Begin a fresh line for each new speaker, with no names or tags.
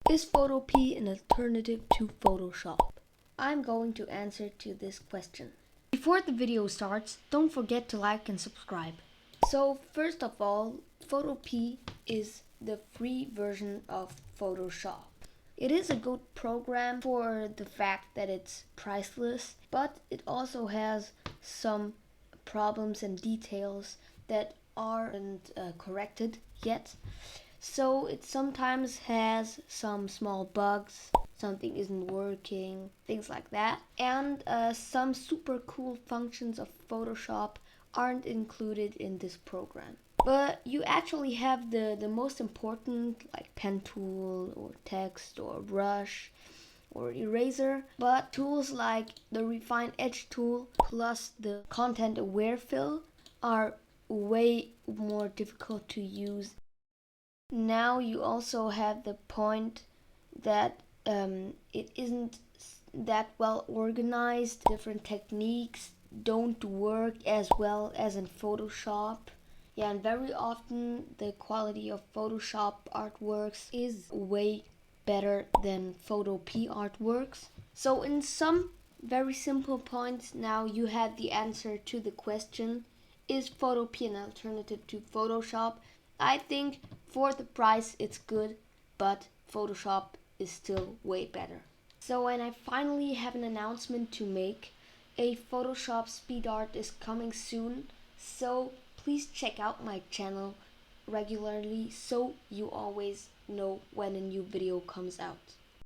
Is Photopea an alternative to Photoshop? I'm going to answer to this question. Before the video starts, don't forget to like and subscribe. So first of all, Photopea is the free version of Photoshop. It is a good program for the fact that it's priceless, but it also has some problems and details that aren't corrected yet. So it sometimes has some small bugs, something isn't working, things like that. And some super cool functions of Photoshop aren't included in this program. But you actually have the most important, like pen tool or text or brush or eraser, but tools like the refine edge tool plus the content aware fill are way more difficult to use. Now you also have the point that it isn't that well organized. Different techniques don't work as well as in Photoshop. Yeah, and very often the quality of Photoshop artworks is way better than Photopea artworks. So in some very simple points, now you have the answer to the question, is Photopea an alternative to Photoshop? I think for the price it's good, but Photoshop is still way better. So, and I finally have an announcement to make. A Photoshop speed art is coming soon, so please check out my channel regularly so you always know when a new video comes out.